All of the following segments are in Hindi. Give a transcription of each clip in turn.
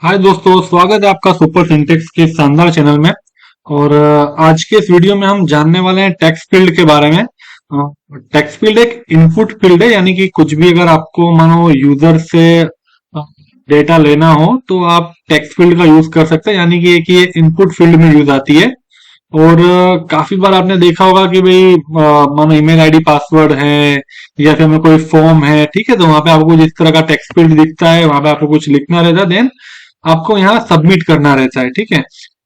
हाय दोस्तों, स्वागत है आपका सुपर सिंटेक्स के शानदार चैनल में। और आज के इस वीडियो में हम जानने वाले हैं टेक्स्ट फील्ड के बारे में। टेक्स्ट फील्ड एक इनपुट फील्ड है, यानी कि कुछ भी अगर आपको मानो यूजर से डेटा लेना हो तो आप टेक्स्ट फील्ड का यूज कर सकते हैं, यानी कि ये इनपुट फील्ड में यूज आती है। और काफी बार आपने देखा होगा कि भाई मानो ईमेल आईडी पासवर्ड है या फिर हमें कोई फॉर्म है, ठीक है, तो वहां पे आपको जिस तरह का टेक्स्ट फील्ड दिखता है वहां पे आपको कुछ लिखना रहता है, देन आपको यहाँ सबमिट करना रहता है, ठीक है।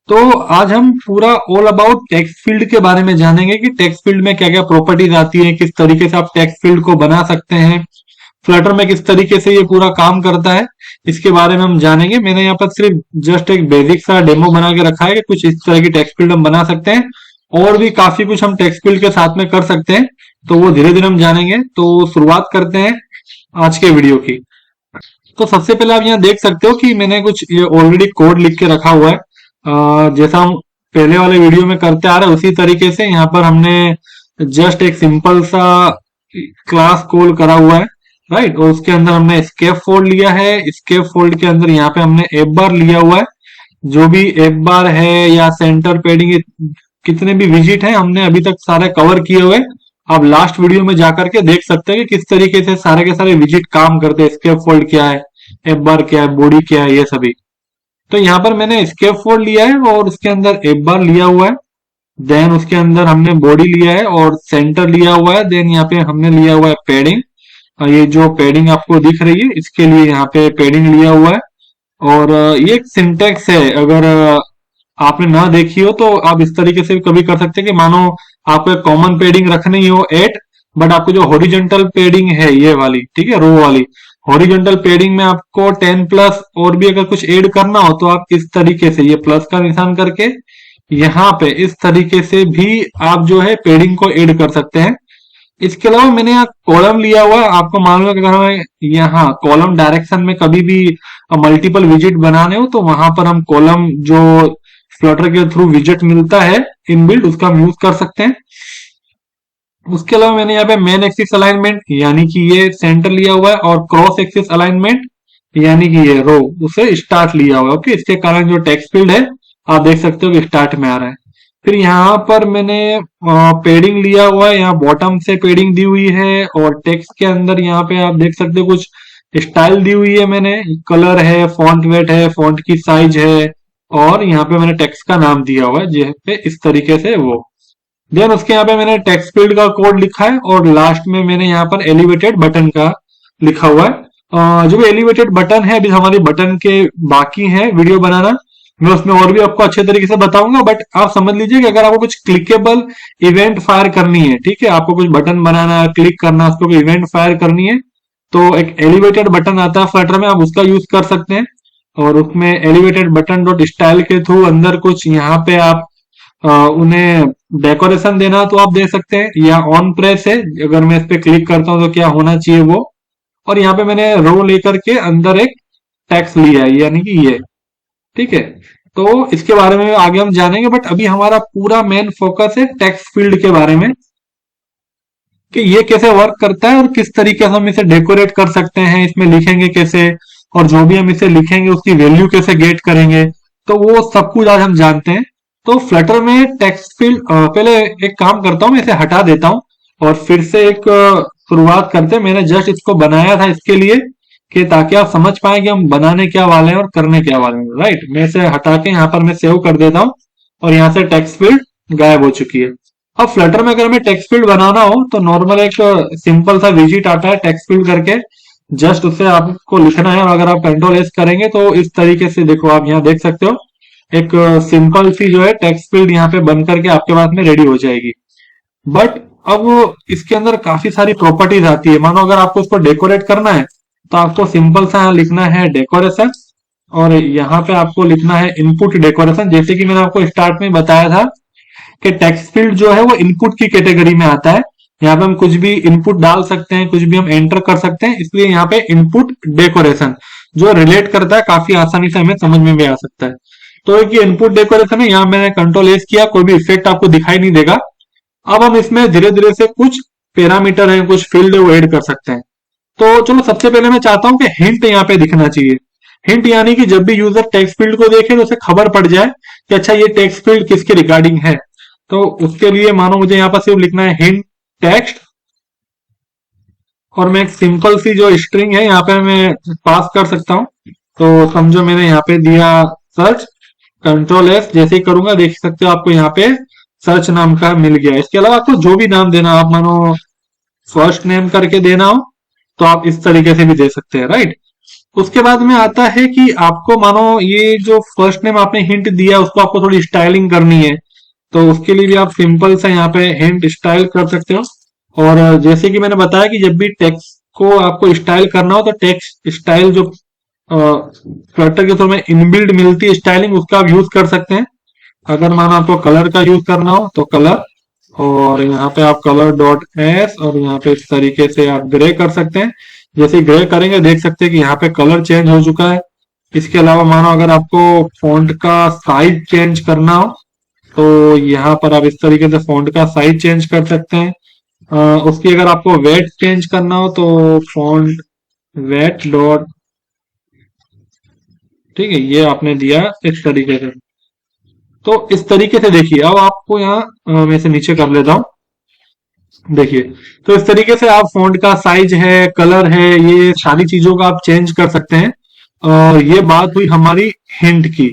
तो आज हम पूरा ऑल अबाउट टेक्स्ट फील्ड के बारे में जानेंगे कि टेक्स्ट फील्ड में क्या क्या प्रॉपर्टीज आती है, किस तरीके से आप टेक्स्ट फील्ड को बना सकते हैं, फ्लटर में किस तरीके से ये पूरा काम करता है, इसके बारे में हम जानेंगे। मैंने यहाँ पर सिर्फ जस्ट एक बेसिक सा डेमो बना के रखा है कि कुछ इस तरह की टेक्स्ट फील्ड हम बना सकते हैं और भी काफी कुछ हम टेक्स्ट फील्ड के साथ में कर सकते हैं, तो वो धीरे धीरे हम जानेंगे। तो शुरुआत करते हैं आज के वीडियो की। तो सबसे पहले आप यहाँ देख सकते हो कि मैंने कुछ ये ऑलरेडी कोड लिख के रखा हुआ है। जैसा हम पहले वाले वीडियो में करते आ रहे हैं उसी तरीके से यहाँ पर हमने जस्ट एक सिंपल सा क्लास कॉल करा हुआ है, राइट। और उसके अंदर हमने escape फोल्ड लिया है, escape फोल्ड के अंदर यहाँ पे हमने एफ बार लिया हुआ है। जो भी एफ बार है या सेंटर पैडिंग, कितने भी विजिट है हमने अभी तक सारे कवर किए हुए। आप लास्ट वीडियो में जाकर के देख सकते हैं कि किस तरीके से सारे के सारे विजिट काम करते हैं, escape फोल्ड क्या है, एफ बार क्या है, बॉडी क्या है, ये सभी। तो यहाँ पर मैंने escape फोल्ड लिया है और उसके अंदर एफ बार लिया हुआ है, देन उसके अंदर हमने बॉडी लिया है और सेंटर लिया हुआ है, देन यहाँ पे हमने लिया हुआ है पैडिंग। ये जो पैडिंग आपको दिख रही है इसके लिए यहाँ पे पैडिंग लिया हुआ है। और ये एक सिंटेक्स है, अगर आपने ना देखी हो तो आप इस तरीके से कभी कर सकते हैं कि मानो आपको एक कॉमन पैडिंग रखनी हो 8, बट आपको जो हॉरिजॉन्टल पैडिंग है ये वाली, ठीक है, रो वाली हॉरिजॉन्टल पैडिंग में आपको 10 प्लस और भी अगर कुछ ऐड करना हो तो आप इस तरीके से ये प्लस का निशान करके यहाँ पे इस तरीके से भी आप जो है पैडिंग को ऐड कर सकते हैं। इसके अलावा मैंने यहाँ कॉलम लिया हुआ है। आपको मालूम है कि अगर हमें यहाँ कॉलम डायरेक्शन में कभी भी मल्टीपल विजिट बनाने हो तो वहां पर हम कॉलम जो फ्लटर के थ्रू विजिट मिलता है इनबिल्ट, उसका हम यूज कर सकते हैं। उसके अलावा मैंने यहाँ पे मेन एक्सिस अलाइनमेंट यानी कि ये सेंटर लिया हुआ है और क्रॉस एक्सिस अलाइनमेंट यानी कि ये रो उसे स्टार्ट लिया हुआ है। ओके, इसके कारण जो टेक्स्ट फील्ड है आप देख सकते हो कि स्टार्ट में आ रहा है। फिर यहाँ पर मैंने पेडिंग लिया हुआ है, यहाँ बॉटम से पेडिंग दी हुई है और टेक्स्ट के अंदर यहाँ पे आप देख सकते हो कुछ स्टाइल दी हुई है, मैंने कलर है, फॉन्ट वेट है, फॉन्ट की साइज है और यहाँ पे मैंने टेक्स्ट का नाम दिया हुआ है जो पे इस तरीके से वो। देन उसके यहाँ पे मैंने टेक्स्ट फील्ड का कोड लिखा है और लास्ट में मैंने यहाँ पर एलिवेटेड बटन का लिखा हुआ है। जो भी एलिवेटेड बटन है, अभी हमारी बटन के बाकी है वीडियो बनाना, मैं उसमें और भी आपको अच्छे तरीके से बताऊंगा। बट आप समझ लीजिए कि अगर आपको कुछ क्लिकेबल इवेंट फायर करनी है, ठीक है, आपको कुछ बटन बनाना है, क्लिक करना है, उसको इवेंट फायर करनी है, तो एक एलिवेटेड बटन आता है फ्लटर में, आप उसका यूज कर सकते हैं। और उसमें एलिवेटेड बटन डॉट स्टाइल के थ्रू अंदर कुछ यहाँ पे आप उन्हें डेकोरेशन देना तो आप दे सकते हैं, या ऑन प्रेस है, अगर मैं इस पे क्लिक करता हूं तो क्या होना चाहिए वो। और यहाँ पे मैंने रो लेकर के अंदर एक टेक्स्ट लिया है यानी कि ये, ठीक है। तो इसके बारे में आगे हम जानेंगे, बट अभी हमारा पूरा मेन फोकस है टेक्स्ट फील्ड के बारे में कि ये कैसे वर्क करता है और किस तरीके से हम इसे डेकोरेट कर सकते हैं, इसमें लिखेंगे कैसे और जो भी हम इसे लिखेंगे उसकी वैल्यू कैसे गेट करेंगे, तो वो सब कुछ आज हम जानते हैं। तो फ्लटर में टेक्स्ट फील्ड पहले एक काम करता हूं, मैं इसे हटा देता हूं और फिर से एक शुरुआत करते हैं। मैंने जस्ट इसको बनाया था इसके लिए कि ताकि आप समझ पाए कि हम बनाने क्या वाले हैं और करने क्या वाले हैं, राइट। मैं इसे हटा के यहाँ पर मैं सेव कर देता हूँ और यहाँ से टेक्स्ट फील्ड गायब हो चुकी है। अब फ्लटर में अगर हमें टेक्स्ट फील्ड बनाना हो तो नॉर्मल एक सिंपल सा विजिट आता है टेक्स्ट फील्ड करके, जस्ट उसे आपको लिखना है और अगर आप कंट्रोल एस करेंगे तो इस तरीके से देखो, आप यहाँ देख सकते हो एक सिंपल सी जो है टेक्स्ट फील्ड यहाँ पे बन करके आपके पास में रेडी हो जाएगी। बट अब इसके अंदर काफी सारी प्रॉपर्टीज आती है। मानो अगर आपको उसको डेकोरेट करना है तो आपको सिंपल सा यहाँ लिखना है डेकोरेशन और यहाँ पे आपको लिखना है इनपुट डेकोरेशन। जैसे कि मैंने आपको स्टार्ट में बताया था कि टेक्स्ट फील्ड जो है वो इनपुट की कैटेगरी में आता है। यहाँ पे हम कुछ भी इनपुट डाल सकते हैं, कुछ भी हम एंटर कर सकते हैं, इसलिए यहाँ पे इनपुट डेकोरेशन जो रिलेट करता है काफी आसानी से हमें समझ में भी आ सकता है। तो एक ये इनपुट डेकोरेशन है, यहाँ मैंने कंट्रोल एस किया, कोई भी इफेक्ट आपको दिखाई नहीं देगा। अब हम इसमें धीरे धीरे से कुछ पैरामीटर है, कुछ फील्ड है वो ऐड कर सकते हैं। तो चलो सबसे पहले मैं चाहता हूं कि हिंट यहाँ पे दिखना चाहिए। हिंट यानी कि जब भी यूजर टेक्स्ट फील्ड को देखे तो उसे खबर पड़ जाए कि अच्छा ये टेक्स्ट फील्ड किसके रिगार्डिंग है। तो उसके लिए मानो मुझे यहाँ पर सिर्फ लिखना है हिंट टेक्स्ट, और मैं एक सिंपल सी जो स्ट्रिंग है यहाँ पे मैं पास कर सकता हूँ। तो समझो मैंने यहाँ पे दिया सर्च, कंट्रोल एस जैसे ही करूंगा देख सकते हो आपको यहाँ पे सर्च नाम का मिल गया। इसके अलावा आपको जो भी नाम देना, आप मानो फर्स्ट नेम करके देना हो तो आप इस तरीके से भी दे सकते हैं, राइट। उसके बाद में आता है कि आपको मानो ये जो फर्स्ट नेम आपने हिंट दिया उसको आपको थोड़ी स्टाइलिंग करनी है, तो उसके लिए भी आप सिंपल सा यहाँ पे हिंट स्टाइल कर सकते हो। और जैसे कि मैंने बताया कि जब भी टेक्स्ट को आपको स्टाइल करना हो तो टेक्स्ट स्टाइल जो फ्लटर के थ्रू में इनबिल्ड मिलती है स्टाइलिंग, उसका आप यूज कर सकते हैं। अगर मानो आपको कलर का यूज करना हो तो कलर, और यहाँ पे आप कलर डॉट एस, और यहाँ पे इस तरीके से आप ग्रे कर सकते हैं। जैसे ग्रे करेंगे देख सकते हैं कि यहाँ पे कलर चेंज हो चुका है। इसके अलावा मानो अगर आपको फॉन्ट का साइज चेंज करना हो तो यहाँ पर आप इस तरीके से फॉन्ट का साइज चेंज कर सकते हैं। उसकी अगर आपको वेट चेंज करना हो तो फॉन्ट वेट डॉट, ठीक है, ये आपने दिया इस तरीके से। तो इस तरीके से देखिए, अब आपको यहाँ मैं इसे नीचे कर लेता हूँ। देखिए, तो इस तरीके से आप फॉन्ट का साइज है, कलर है, ये सारी चीजों का आप चेंज कर सकते हैं। और ये बात हुई हमारी हिंट की।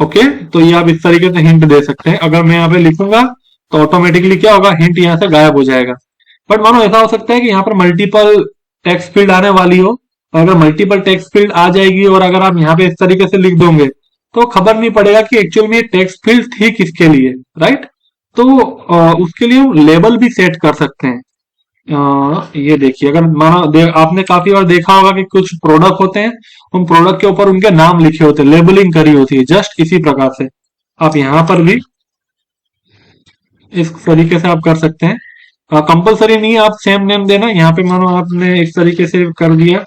ओके, तो ये आप इस तरीके से हिंट दे सकते हैं। अगर मैं यहाँ पे लिखूंगा तो ऑटोमेटिकली क्या होगा, हिंट यहाँ से गायब हो जाएगा। बट मानो ऐसा हो सकता है कि यहाँ पर मल्टीपल टेक्स्ट फील्ड आने वाली हो, और अगर मल्टीपल टेक्स्ट फील्ड आ जाएगी और अगर आप यहाँ पे इस तरीके से लिख दोगे तो खबर नहीं पड़ेगा कि एक्चुअल में ये टेक्स्ट फील्ड थी किसके लिए, राइट। तो उसके लिए लेबल भी सेट कर सकते हैं। ये देखिए, अगर मानो आपने काफी बार देखा होगा कि कुछ प्रोडक्ट होते हैं, उन प्रोडक्ट के ऊपर उनके नाम लिखे होते हैं, लेबलिंग करी होती है, जस्ट इसी प्रकार से आप यहाँ पर भी इस तरीके से आप कर सकते हैं। कंपलसरी नहीं है आप सेम नेम देना। यहाँ पे मानो आपने इस तरीके से कर दिया,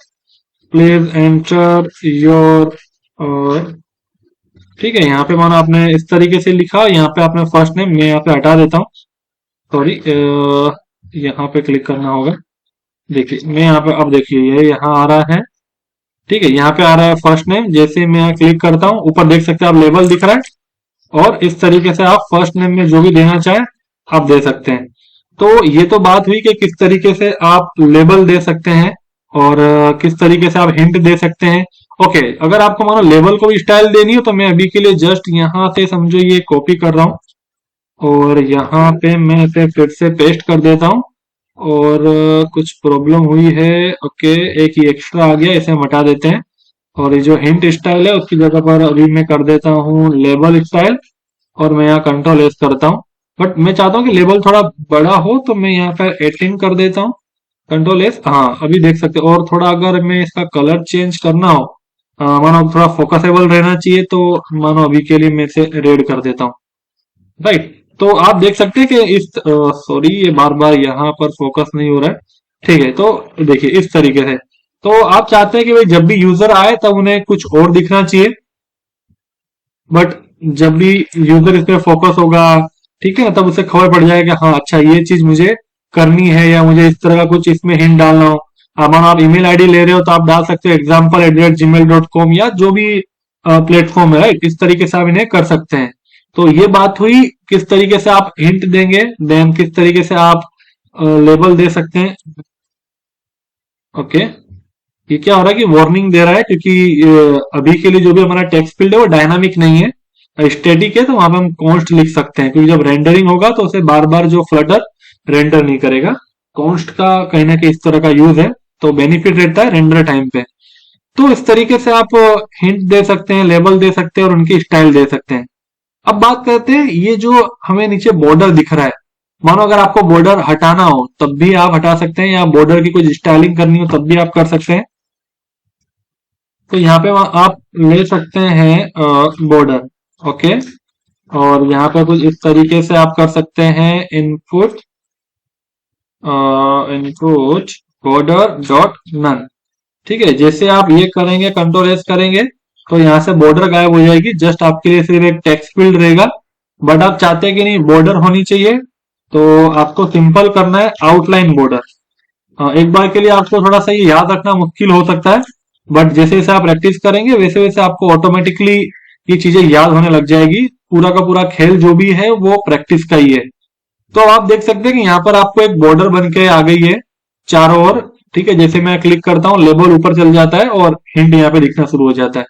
प्लीज एंटर योर, ठीक है, यहाँ पे मानो आपने इस तरीके से लिखा, यहाँ पे आपने फर्स्ट नेम, मैं यहाँ पे हटा देता हूँ, सॉरी, यहाँ पे क्लिक करना होगा। देखिए मैं यहाँ पे, अब देखिए ये यहाँ आ रहा है, ठीक है, यहाँ पे आ रहा है फर्स्ट नेम। जैसे मैं यहाँ क्लिक करता हूँ ऊपर देख सकते हैं आप लेबल दिख रहा है, और इस तरीके से आप फर्स्ट नेम में जो भी देना चाहे आप दे सकते हैं। तो ये तो बात हुई कि किस तरीके से आप लेबल दे सकते हैं और किस तरीके से आप हिंट दे सकते हैं। ओके, अगर आपको मानो लेबल को भी स्टाइल देनी हो तो मैं अभी के लिए जस्ट यहाँ से समझो ये कॉपी कर रहा हूँ और यहाँ पे मैं इसे फिर से पेस्ट कर देता हूँ। और कुछ प्रॉब्लम हुई है, ओके, एक ही एक्स्ट्रा आ गया, इसे हम हटा देते हैं। और ये जो हिंट स्टाइल है उसकी जगह पर अभी मैं कर देता हूँ लेबल स्टाइल, और मैं यहाँ कंट्रोल एस करता हूँ। बट मैं चाहता हूँ कि लेबल थोड़ा बड़ा हो तो मैं यहाँ पर 18 कर देता हूँ, कंट्रोल एस। हाँ, अभी देख सकते हो। और थोड़ा अगर मैं इसका कलर चेंज करना हो, मानो थोड़ा फोकसेबल रहना चाहिए, तो मानो अभी के लिए मैं इसे रेड कर देता हूँ, राइट। तो आप देख सकते हैं कि इस, सॉरी, ये बार बार यहाँ पर फोकस नहीं हो रहा है, ठीक है। तो देखिए इस तरीके से, तो आप चाहते हैं कि भाई जब भी यूजर आए तब उन्हें कुछ और दिखना चाहिए, बट जब भी यूजर इस पे फोकस होगा, ठीक है ना, तब उसे खबर पड़ जाएगा हाँ अच्छा ये चीज मुझे करनी है, या मुझे इस तरह का कुछ इसमें हिंट डालना हो। अब आप ईमेल आईडी ले रहे हो तो आप डाल सकते हो example@gmail.com, या जो भी प्लेटफॉर्म है, राइट, इस तरीके से आप इन्हें कर सकते हैं। तो ये बात हुई किस तरीके से आप हिंट देंगे, देन किस तरीके से आप लेबल दे सकते हैं। ओके, ये क्या हो रहा है कि वार्निंग दे रहा है, क्योंकि अभी के लिए जो भी हमारा टेक्स्ट फील्ड है वो डायनामिक नहीं है, स्टैटिक है, तो वहां पे हम कॉन्स्ट लिख सकते हैं, क्योंकि जब रेंडरिंग होगा तो उसे बार बार जो फ्लटर रेंडर नहीं करेगा। कॉन्स्ट का कहीं ना कहीं इस तरह का यूज है, तो बेनिफिट रहता है रेंडर टाइम पे। तो इस तरीके से आप हिंट दे सकते हैं, लेबल दे सकते हैं और उनकी स्टाइल दे सकते हैं। अब बात करते हैं, ये जो हमें नीचे बॉर्डर दिख रहा है, मानो अगर आपको बॉर्डर हटाना हो तब भी आप हटा सकते हैं, या बॉर्डर की कुछ स्टाइलिंग करनी हो तब भी आप कर सकते हैं। तो यहाँ पे आप ले सकते हैं बॉर्डर, ओके, और यहाँ पे कुछ इस तरीके से आप कर सकते हैं input, input border dot none, ठीक है। जैसे आप ये करेंगे, कंट्रोल एस करेंगे, तो यहाँ से बॉर्डर गायब हो जाएगी, जस्ट आपके लिए सिर्फ एक टेक्स्ट फील्ड रहेगा। बट आप चाहते हैं कि नहीं बॉर्डर होनी चाहिए, तो आपको सिंपल करना है आउटलाइन बॉर्डर। एक बार के लिए आपको थोड़ा सा ये याद रखना मुश्किल हो सकता है, बट जैसे जैसे आप प्रैक्टिस करेंगे वैसे वैसे आपको ऑटोमेटिकली ये चीजें याद होने लग जाएगी। पूरा का पूरा खेल जो भी है वो प्रैक्टिस का ही है। तो आप देख सकते हैं कि यहाँ पर आपको एक बॉर्डर बन के आ गई है चारों ओर। ठीक है, जैसे मैं क्लिक करता हूँ लेबल ऊपर चल जाता है और हिंट यहाँ पे दिखना शुरू हो जाता है।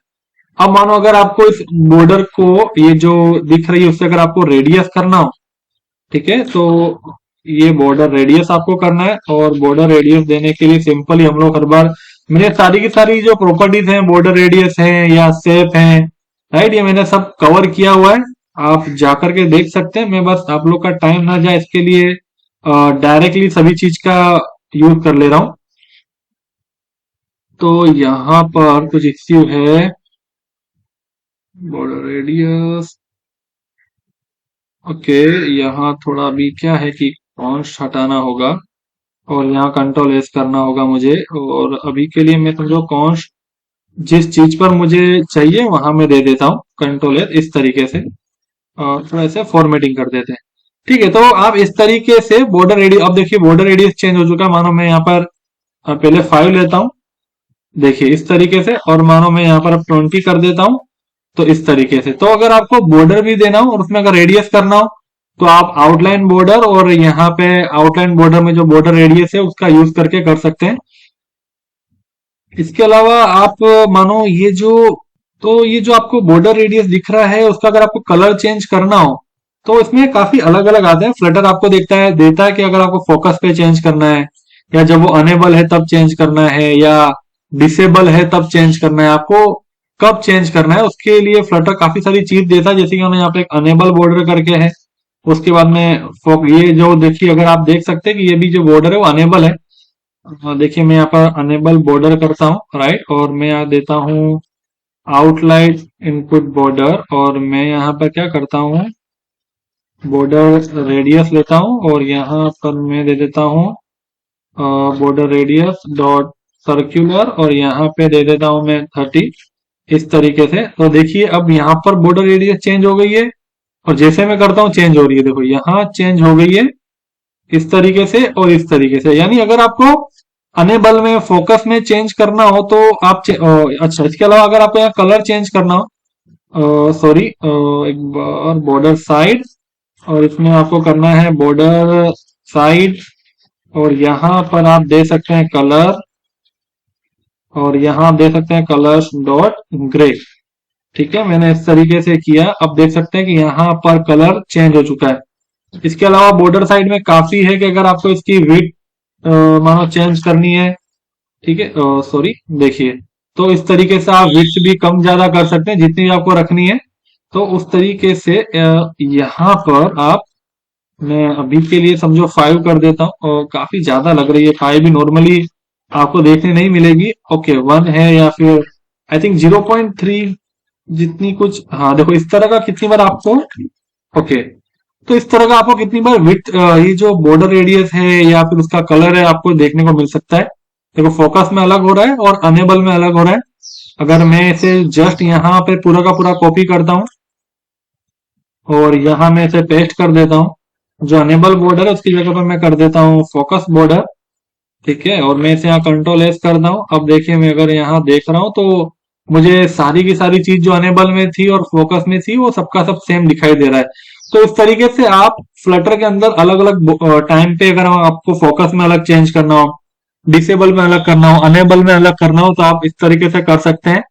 अब मानो अगर आपको इस बॉर्डर को, ये जो दिख रही है उससे अगर आपको रेडियस करना हो, ठीक है, तो ये बॉर्डर रेडियस आपको करना है। और बॉर्डर रेडियस देने के लिए सिंपली हम लोग हर बार, मैंने सारी की सारी जो प्रॉपर्टीज हैं, बॉर्डर रेडियस है या शेप है, राइट, ये मैंने सब कवर किया हुआ है। आप जाकर के देख सकते हैं। मैं बस आप लोग का टाइम ना जाए इसके लिए डायरेक्टली सभी चीज का यूज कर ले रहा हूं। तो यहाँ पर कुछ इश्यू है, बॉर्डर रेडियस, ओके। यहाँ थोड़ा अभी क्या है कि कॉन्स्ट हटाना होगा और यहाँ कंट्रोल एस करना होगा मुझे। और अभी के लिए मैं समझो कॉन्स्ट जिस चीज पर मुझे चाहिए वहां मैं दे देता हूँ कंट्रोल एस, इस तरीके से। और थोड़ा ऐसे फॉर्मेटिंग कर देते हैं। ठीक है, तो आप इस तरीके से बॉर्डर रेडियस, अब देखिए बॉर्डर रेडियस चेंज हो चुका है। मानो मैं यहाँ पर पहले 5 लेता हूँ, देखिए इस तरीके से, और मानो मैं यहाँ पर अब 20 कर देता हूँ, तो इस तरीके से। तो अगर आपको बॉर्डर भी देना हो और उसमें अगर रेडियस करना हो तो आप आउटलाइन बॉर्डर और यहाँ पे आउटलाइन बॉर्डर में जो बॉर्डर रेडियस है उसका यूज करके कर सकते हैं। इसके अलावा आप मानो ये जो आपको बॉर्डर रेडियस दिख रहा है उसका अगर आपको कलर चेंज करना हो तो इसमें काफी अलग अलग आते हैं। फ्लटर आपको देता है कि अगर आपको फोकस पे चेंज करना है, या जब वो अनेबल है तब चेंज करना है, या डिसेबल है तब चेंज करना है, आपको कब चेंज करना है उसके लिए फ्लटर काफी सारी चीज देता है। जैसे कि हमने यहाँ पे एक अनेबल बॉर्डर करके है, उसके बाद में ये जो देखिए, अगर आप देख सकते हैं कि ये भी जो बॉर्डर है वो अनेबल है। देखिए मैं यहाँ पर अनेबल बॉर्डर करता हूँ, राइट, और मैं यहाँ देता हूँ आउटलाइन इनपुट बॉर्डर, और मैं यहाँ पर क्या करता हूँ, बॉर्डर रेडियस लेता हूँ और यहाँ पर मैं दे देता हूँ बॉर्डर रेडियस डॉट सर्क्यूलर, और यहाँ पे दे देता हूँ मैं 30, इस तरीके से। तो देखिए अब यहाँ पर बॉर्डर रेडियस चेंज हो गई है, और जैसे मैं करता हूँ चेंज हो रही है। देखो यहाँ चेंज हो गई है इस तरीके से और इस तरीके से। यानी अगर आपको अनेबल में, फोकस में चेंज करना हो तो आप अच्छा, इसके अलावा अगर आपको यहाँ कलर चेंज करना हो, सॉरी, एक बार बॉर्डर साइड, और इसमें आपको करना है बॉर्डर साइड, और यहाँ पर आप दे सकते हैं कलर, और यहाँ आप दे सकते हैं कलर्स डॉट ग्रे। ठीक है, मैंने इस तरीके से किया। अब देख सकते हैं कि यहाँ पर कलर चेंज हो चुका है। इसके अलावा बॉर्डर साइड में काफी है कि अगर आपको इसकी विड्थ मानो चेंज करनी है, ठीक है, सॉरी, देखिए, तो इस तरीके से आप विड्थ भी कम ज्यादा कर सकते हैं जितनी आपको रखनी है। तो उस तरीके से यहाँ पर आप, मैं अभी के लिए समझो 5 कर देता हूँ, और काफी ज्यादा लग रही है 5 भी, नॉर्मली आपको देखने नहीं मिलेगी। ओके 1 है, या फिर आई थिंक 0.3 जितनी कुछ, हाँ देखो इस तरह का कितनी बार आपको, ओके, तो इस तरह का आपको कितनी बार विथ ये जो बॉर्डर रेडियस है या फिर उसका कलर है आपको देखने को मिल सकता है। देखो फोकस में अलग हो रहा है और अनेबल में अलग हो रहा है। अगर मैं इसे जस्ट यहाँ पे पूरा का पूरा कॉपी करता हूँ और यहाँ मैं इसे पेस्ट कर देता हूँ, जो अनेबल बॉर्डर है उसकी जगह पर मैं कर देता हूँ फोकस बॉर्डर, ठीक है, और मैं इसे यहाँ कंट्रोल एस करता हूँ। अब देखिए मैं अगर यहाँ देख रहा हूँ तो मुझे सारी की सारी चीज जो अनेबल में थी और फोकस में थी वो सबका सब सेम दिखाई दे रहा है। तो इस तरीके से आप फ्लटर के अंदर अलग अलग टाइम पे अगर आपको फोकस में अलग चेंज करना हो, डिसेबल में अलग करना हो, अनेबल में अलग करना हो, तो आप इस तरीके से कर सकते हैं।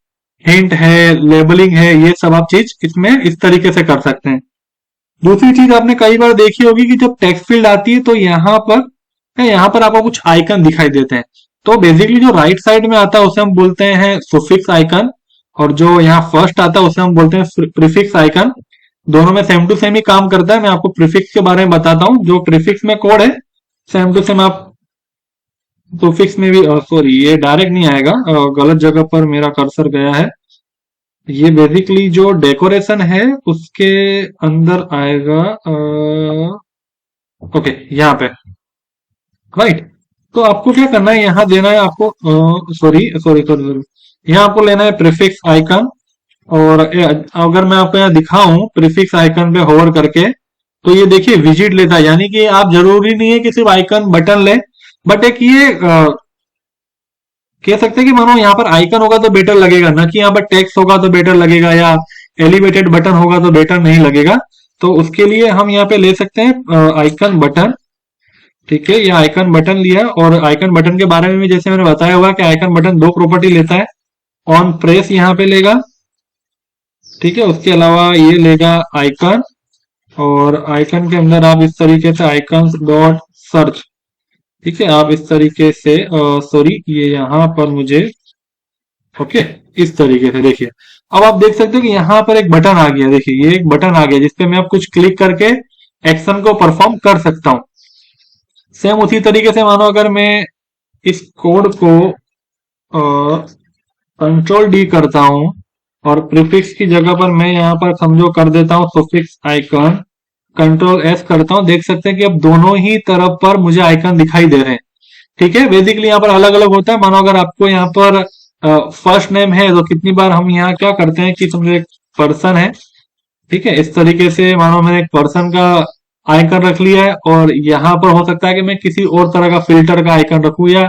हिंट है, लेबलिंग है, ये सब आप चीज इसमें इस तरीके से कर सकते हैं। दूसरी चीज आपने कई बार देखी होगी कि जब टेक्स्ट फील्ड आती है तो यहाँ पर आपको कुछ आइकन दिखाई देते हैं। तो बेसिकली जो राइट साइड में आता है उसे हम बोलते हैं सुफिक्स आइकन, और जो यहाँ फर्स्ट आता है उसे हम बोलते हैं प्रीफिक्स आइकन। दोनों में सेम टू सेम ही काम करता है। मैं आपको प्रीफिक्स के बारे में बताता हूँ। जो प्रीफिक्स में कोड है सेम टू सेम आप सुफिक्स में भी, सॉरी ये डायरेक्ट नहीं आएगा, गलत जगह पर मेरा कर्सर गया है। ये बेसिकली जो डेकोरेशन है उसके अंदर आएगा, ओके यहाँ पे, राइट। तो आपको क्या करना है, यहाँ देना है आपको, सॉरी सॉरी सॉरी सॉरी, यहाँ आपको लेना है प्रीफिक्स आइकन। और अगर मैं आपको यहाँ दिखाऊं प्रीफिक्स आइकन पे होवर करके, तो ये देखिए विजिट लेता है। यानी कि आप जरूरी नहीं है कि सिर्फ आइकन बटन ले, बट एक ये कह सकते हैं कि मानो यहाँ पर आइकन होगा तो बेटर लगेगा, ना कि यहाँ पर टेक्स्ट होगा तो बेटर लगेगा, या एलिवेटेड बटन होगा तो बेटर नहीं लगेगा। तो उसके लिए हम यहाँ पे ले सकते हैं आइकन बटन। ठीक है, ये आइकन बटन लिया, और आइकन बटन के बारे में भी जैसे मैंने बताया हुआ कि आइकन बटन दो प्रॉपर्टी लेता है। ऑन प्रेस यहाँ पे लेगा, ठीक है, उसके अलावा ये लेगा आइकन, और आइकन के अंदर आप इस तरीके से आइकन डॉट सर्च, ठीक है, आप इस तरीके से सॉरी, ये यहाँ पर मुझे, ओके, इस तरीके से देखिए। अब आप देख सकते हो कि यहाँ पर एक बटन आ गया, देखिए ये एक बटन आ गया जिसपे मैं अब कुछ क्लिक करके एक्शन को परफॉर्म कर सकता हूँ। सेम उसी तरीके से मानो अगर मैं इस कोड को कंट्रोल डी करता हूं, और प्रीफिक्स की जगह पर मैं यहाँ पर समझो कर देता हूँ सुफिक्स आइकन, कंट्रोल एस करता हूँ, देख सकते हैं कि अब दोनों ही तरफ पर मुझे आइकन दिखाई दे रहे हैं। ठीक है, बेसिकली यहाँ पर अलग अलग होता है। मानो अगर आपको यहाँ पर फर्स्ट नेम है तो कितनी बार हम यहाँ क्या करते हैं कि समझो एक पर्सन है, ठीक है, इस तरीके से मानो मैंने एक पर्सन का आइकन रख लिया है, और यहाँ पर हो सकता है कि मैं किसी और तरह का फिल्टर का आइकन रखूं, या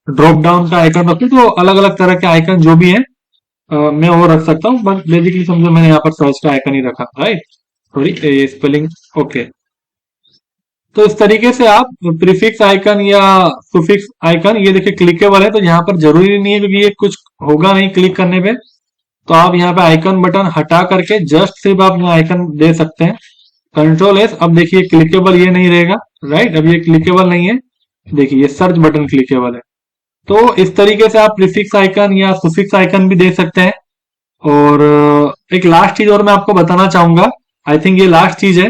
ड्रॉप डाउन का आइकन रखूं, तो अलग अलग तरह के आइकन जो भी है मैं वो रख सकता हूँ। बट बेसिकली समझो मैंने यहाँ पर सर्च का आइकन ही रखा, राइट, सॉरी ये स्पेलिंग, ओके। तो इस तरीके से आप प्रीफिक्स आइकन या सुफिक्स आइकन, ये देखिए क्लिकेबल है, तो यहाँ पर जरूरी नहीं है क्योंकि ये कुछ होगा नहीं क्लिक करने पे। तो आप यहाँ पे आइकन बटन हटा करके जस्ट सिर्फ आप यहाँ आइकन दे सकते हैं, कंट्रोल एस। अब देखिए क्लिकेबल ये नहीं रहेगा, राइट, अब ये क्लिकेबल नहीं है, देखिए ये सर्च बटन क्लिकेबल है। तो इस तरीके से आप प्रीफिक्स आइकन या सुफिक्स आइकन भी दे सकते हैं। और एक लास्ट चीज और मैं आपको बताना चाहूंगा, आई थिंक ये लास्ट चीज है,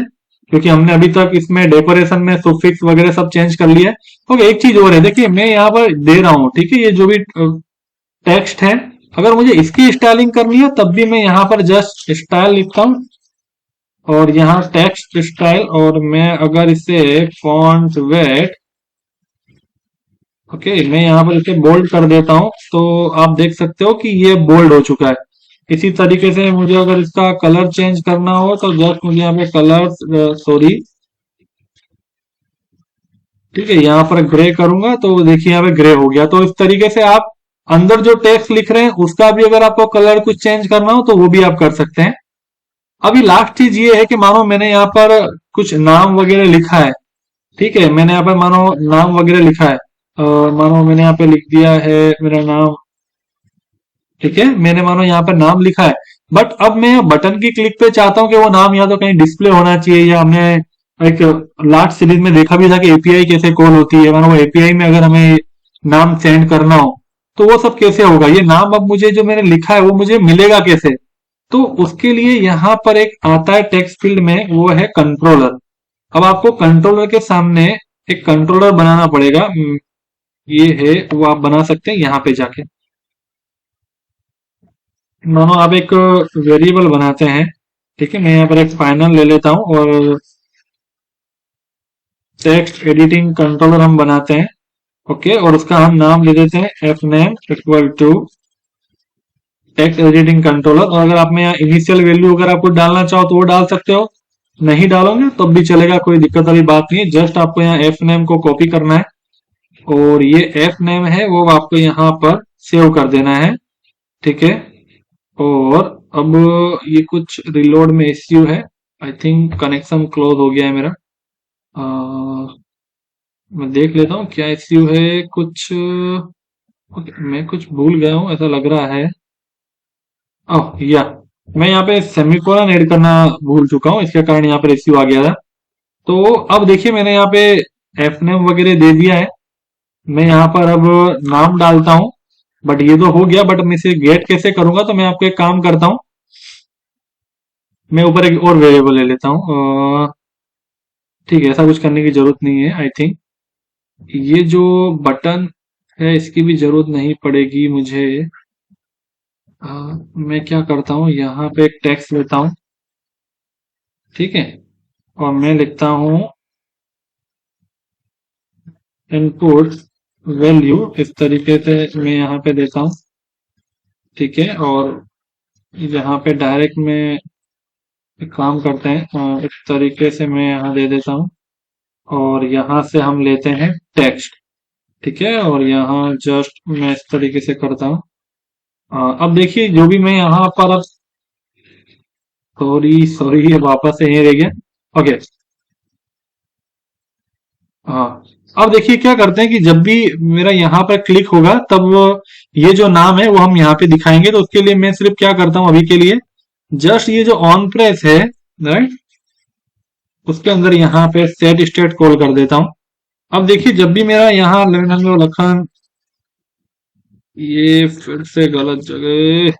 क्योंकि हमने अभी तक इसमें डेकोरेशन में सुफिक्स वगैरह सब चेंज कर लिया है। ओके, एक चीज और है, देखिए मैं यहाँ पर दे रहा हूँ, ठीक है, ये जो भी टेक्स्ट है, अगर मुझे इसकी स्टाइलिंग करनी है तब भी मैं यहाँ पर जस्ट स्टाइल लिखता हूँ, और यहाँ टेक्स्ट स्टाइल, और मैं अगर इसे फॉन्ट वेट, ओके, मैं यहाँ पर इसे बोल्ड कर देता हूँ, तो आप देख सकते हो कि ये बोल्ड हो चुका है। इसी तरीके से मुझे अगर इसका कलर चेंज करना हो तो जस्ट मुझे यहाँ पे कलर, सॉरी, ठीक है, यहाँ पर ग्रे करूंगा तो देखिए यहाँ पे ग्रे हो गया। तो इस तरीके से आप अंदर जो टेक्स्ट लिख रहे हैं उसका भी अगर आपको कलर कुछ चेंज करना हो तो वो भी आप कर सकते हैं। अभी लास्ट चीज ये है कि मानो मैंने यहाँ पर कुछ नाम वगैरह लिखा है, ठीक है, मैंने यहाँ पर मानो नाम वगैरह लिखा है, मानो मैंने यहाँ पे लिख दिया है मेरा नाम, ठीक है, मैंने मानो यहाँ पर नाम लिखा है, बट अब मैं बटन की क्लिक पे चाहता हूँ कि वो नाम या तो कहीं डिस्प्ले होना चाहिए, या हमने एक लास्ट सीरीज में देखा भी था कि एपीआई कैसे कॉल होती है, मानो वो एपीआई में अगर हमें नाम सेंड करना हो तो वो सब कैसे होगा, ये नाम अब मुझे जो मैंने लिखा है वो मुझे मिलेगा कैसे। तो उसके लिए यहाँ पर एक आता है टेक्स्ट फील्ड में, वो है कंट्रोलर। अब आपको कंट्रोलर के सामने एक कंट्रोलर बनाना पड़ेगा, ये है, वो आप बना सकते हैं यहाँ पे जाके। मानो आप एक वेरिएबल बनाते हैं, ठीक है, मैं यहाँ पर एक फाइनल ले लेता हूँ, और टेक्स्ट एडिटिंग कंट्रोलर हम बनाते हैं, ओके, और उसका हम नाम ले देते हैं F name equal to text editing controller. और अगर आप में यहाँ इनिशियल वैल्यू अगर आपको डालना चाहो तो वो डाल सकते हो, नहीं डालोगे तब भी चलेगा, कोई दिक्कत वाली बात नहीं है। जस्ट आपको यहाँ एफ नेम को कॉपी करना है, और ये एफ नेम है वो आपको यहाँ पर सेव कर देना है, ठीक है। और अब ये कुछ रिलोड में इश्यू है, आई थिंक कनेक्शन क्लोज हो गया है मेरा। मैं देख लेता हूँ क्या इश्यू है, कुछ मैं कुछ भूल गया हूँ ऐसा लग रहा है। ओह या, मैं यहाँ पे सेमीकोलन ऐड करना भूल चुका हूँ, इसके कारण यहाँ पर इश्यू आ गया था। तो अब देखिए मैंने यहाँ पे एफ नेम वगैरह दे दिया है, मैं यहाँ पर अब नाम डालता हूँ, बट ये तो हो गया, बट मैं इसे गेट कैसे करूंगा, तो मैं आपको एक काम करता हूँ, मैं ऊपर एक और वेरिएबल ले लेता हूँ, ठीक है, ऐसा कुछ करने की जरूरत नहीं है, आई थिंक ये जो बटन है इसकी भी जरूरत नहीं पड़ेगी मुझे। मैं क्या करता हूँ, यहाँ पे एक टेक्स्ट लेता हूँ, ठीक है, और मैं लिखता हूँ इनपुट वैल्यू, इस तरीके से मैं यहाँ पे देता हूँ, ठीक है। और यहाँ पे डायरेक्ट में एक काम करते हैं, इस तरीके से मैं यहाँ दे देता हूँ, और यहाँ से हम लेते हैं टेक्स्ट, ठीक है, और यहाँ जस्ट मैं इस तरीके से करता हूँ। अब देखिए जो भी मैं यहाँ पर अब सॉरी सॉरी ये वापस से यहीं रह गया। ओके। हाँ, अब देखिए क्या करते हैं कि जब भी मेरा यहाँ पर क्लिक होगा तब ये जो नाम है वो हम यहाँ पे दिखाएंगे। तो उसके लिए मैं सिर्फ क्या करता हूँ अभी के लिए, जस्ट ये जो ऑन प्रेस है, राइट, उसके अंदर यहाँ पे सेट स्टेट कॉल कर देता हूँ। अब देखिए जब भी मेरा यहाँ लखन, ये फिर से गलत जगह,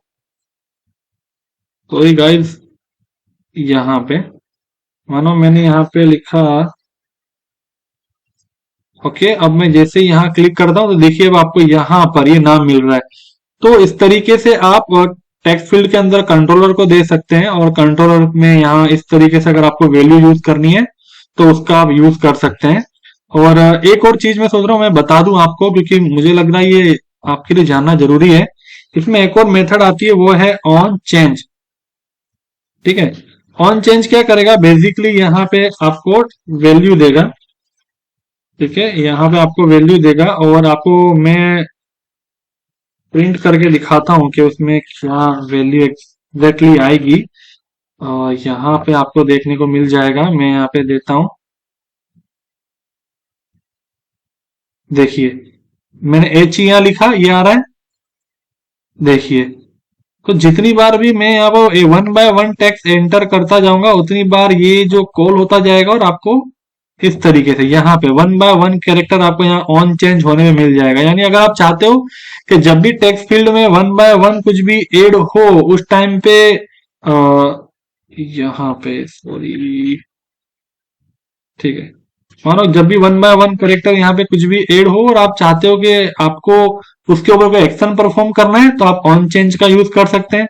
सॉरी गाइस, यहाँ पे मानो मैंने यहाँ पे लिखा। ओके, अब मैं जैसे यहाँ क्लिक करता हूँ तो देखिए अब आपको यहाँ पर ये नाम मिल रहा है। तो इस तरीके से आप टेक्स्ट फील्ड के अंदर कंट्रोलर को दे सकते हैं, और कंट्रोलर में यहाँ इस तरीके से अगर आपको वैल्यू यूज करनी है तो उसका आप यूज कर सकते हैं। और एक और चीज मैं सोच रहा हूँ मैं बता दूं आपको, क्योंकि मुझे लग रहा है ये आपके लिए जानना जरूरी है। इसमें एक और मेथड आती है, वो है ऑन चेंज। ठीक है, ऑन चेंज क्या करेगा, बेसिकली यहाँ पे आपको वैल्यू देगा। ठीक है, यहाँ पे आपको वैल्यू देगा, और आपको मैं प्रिंट करके दिखाता हूँ कि उसमें क्या वैल्यू एग्जैक्टली आएगी। यहाँ पे आपको देखने को मिल जाएगा, मैं यहाँ पे देता हूँ। देखिए मैंने एच यहाँ लिखा, ये आ रहा है, देखिए। तो जितनी बार भी मैं यहाँ पर one by one text enter करता जाऊंगा उतनी बार ये जो कॉल होता जाएगा, और आपको इस तरीके से यहाँ पे वन बाय वन कैरेक्टर आपको यहाँ ऑन चेंज होने में मिल जाएगा। यानी अगर आप चाहते हो कि जब भी टेक्स्ट फील्ड में वन बाय वन कुछ भी ऐड हो उस टाइम पे यहाँ पे सॉरी, ठीक है, मानो जब भी वन बाय वन कैरेक्टर यहाँ पे कुछ भी ऐड हो और आप चाहते हो कि आपको उसके ऊपर कोई एक्शन परफॉर्म करना है तो आप ऑन चेंज का यूज कर सकते हैं।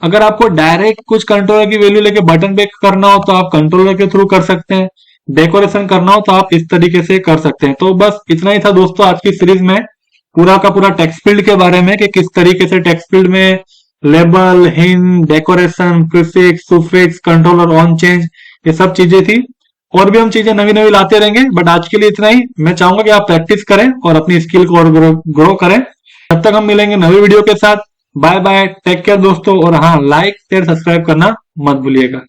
अगर आपको डायरेक्ट कुछ कंट्रोलर की वैल्यू लेके बटन पे करना हो तो आप कंट्रोलर के थ्रू कर सकते हैं। डेकोरेशन करना हो तो आप इस तरीके से कर सकते हैं। तो बस इतना ही था दोस्तों आज की सीरीज में, पूरा का पूरा टेक्स्ट फील्ड के बारे में कि किस तरीके से टेक्स्ट फील्ड में label, hint, decoration, prefix, suffix, controller, on change, ये सब चीजें थी। और भी हम चीजें नवी नवी लाते रहेंगे, बट आज के लिए इतना ही। मैं चाहूंगा कि आप प्रैक्टिस करें और अपनी स्किल को और ग्रो करें। तब तक हम मिलेंगे नवी वीडियो के साथ। बाय बाय, टेक केयर दोस्तों, और हाँ, लाइक शेयर सब्सक्राइब करना मत भूलिएगा।